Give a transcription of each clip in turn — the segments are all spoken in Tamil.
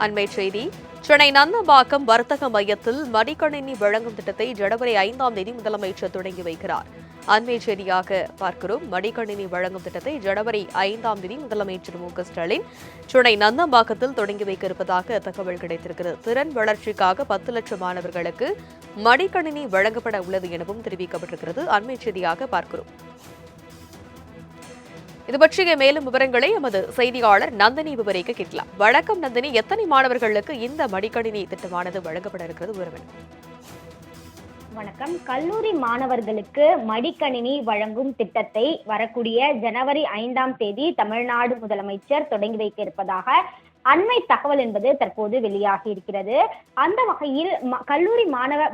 அண்மை செய்தி சென்னை நந்தம்பாக்கம் வர்த்தக மையத்தில் மடிக்கணினி வழங்கும் திட்டத்தை ஜனவரி 5ஆம் தேதி முதலமைச்சர் தொடங்கி வைக்கிறார். அண்மை செய்தியாக பார்க்கிறோம். மடிக்கணினி வழங்கும் திட்டத்தை ஜனவரி 5ஆம் தேதி முதலமைச்சர் மு.க.ஸ்டாலின் சென்னை நந்தம்பாக்கத்தில் தொடங்கி வைக்க இருப்பதாக தகவல் கிடைத்திருக்கிறது. திறன் வளர்ச்சிக்காக 10 லட்சம் மாணவர்களுக்கு மடிக்கணினி வழங்கப்பட உள்ளது எனவும் தெரிவிக்கப்பட்டிருக்கிறது. அண்மை செய்தியாக பார்க்கிறோம். இது பற்றிய மேலும் விவரங்களை எமது செய்தியாளர் நந்தினி விவரிக்க கேட்கலாம். வணக்கம் நந்தினி, எத்தனை மாணவர்களுக்கு இந்த மடிக்கணினி திட்டமானது வழங்கப்பட இருக்கிறது? விவரம். வணக்கம். கல்லூரி மாணவர்களுக்கு மடிக்கணினி வழங்கும் திட்டத்தை வரக்கூடிய ஜனவரி 5ஆம் தேதி தமிழ்நாடு முதலமைச்சர் தொடங்கி வைக்க இருப்பதாக அண்மை தகவல் என்பது தற்போது வெளியாகி இருக்கிறது. அந்த வகையில் கல்லூரி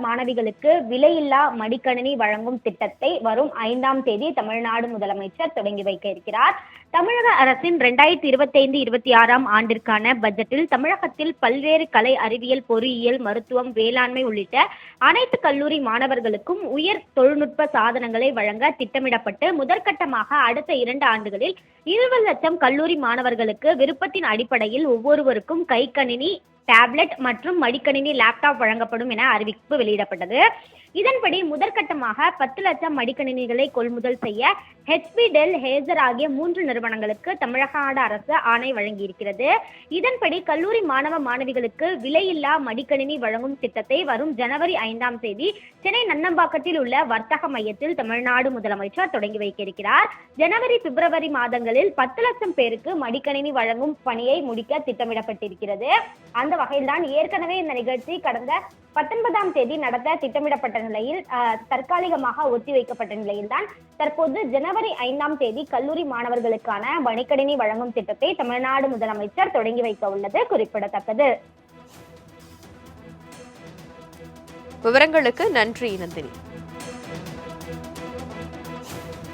மாணவிகளுக்கு விலையில்லா மடிக்கணினி வழங்கும் திட்டத்தை வரும் 5ஆம் தேதி தமிழ்நாடு முதலமைச்சர் தொடங்கி வைக்க இருக்கிறார். தமிழக அரசின் 2025-26ஆம் ஆண்டிற்கான பட்ஜெட்டில் தமிழகத்தில் பல்வேறு கலை, அறிவியல், பொறியியல், மருத்துவம், வேளாண்மை உள்ளிட்ட அனைத்து கல்லூரி மாணவர்களுக்கும் உயர் தொழில்நுட்ப சாதனங்களை வழங்க திட்டமிடப்பட்டு முதற்கட்டமாக அடுத்த 2 ஆண்டுகளில் 20 லட்சம் கல்லூரி மாணவர்களுக்கு விருப்பத்தின் அடிப்படையில் ஒவ்வொருவருக்கும் கைக்கணினி, டேப்லெட் மற்றும் மடிக்கணினி, லேப்டாப் வழங்கப்படும் என அறிவிப்பு வெளியிடப்பட்டது. இதன்படி முதற்கட்டமாக 10 லட்சம் மடிக்கணினிகளை கொள்முதல் செய்ய HP, டெல், ஹேசர் ஆகிய 3 நிறுவனங்களுக்கு தமிழக அரசு ஆணை வழங்கியிருக்கிறது. இதன்படி கல்லூரி மாணவிகளுக்கு விலையில்லா மடிக்கணினி வழங்கும் திட்டத்தை வரும் ஜனவரி 5ஆம் தேதி சென்னை நந்தம்பாக்கத்தில் உள்ள வர்த்தக மையத்தில் தமிழ்நாடு முதலமைச்சர் தொடங்கி வைக்க இருக்கிறார். ஜனவரி, பிப்ரவரி மாதங்களில் 10 லட்சம் பேருக்கு மடிக்கணினி வழங்கும் பணியை முடிக்க திட்டமிடப்பட்டிருக்கிறது. அந்த வகையில்தான் ஏற்கனவே இந்த நிகழ்ச்சி கடந்த 19ஆம் தேதி நடத்த திட்டமிடப்பட்ட நிலையில் தற்காலிகமாக ஒத்திவைக்கப்பட்ட நிலையில்தான் தற்போது ஜனவரி 5ஆம் தேதி கல்லூரி மாணவர்களுக்கான மடிக்கணினி வழங்கும் திட்டத்தை தமிழ்நாடு முதலமைச்சர் தொடங்கி வைக்க உள்ளது குறிப்பிடத்தக்கது. விவரங்களுக்கு நன்றி நந்தினி.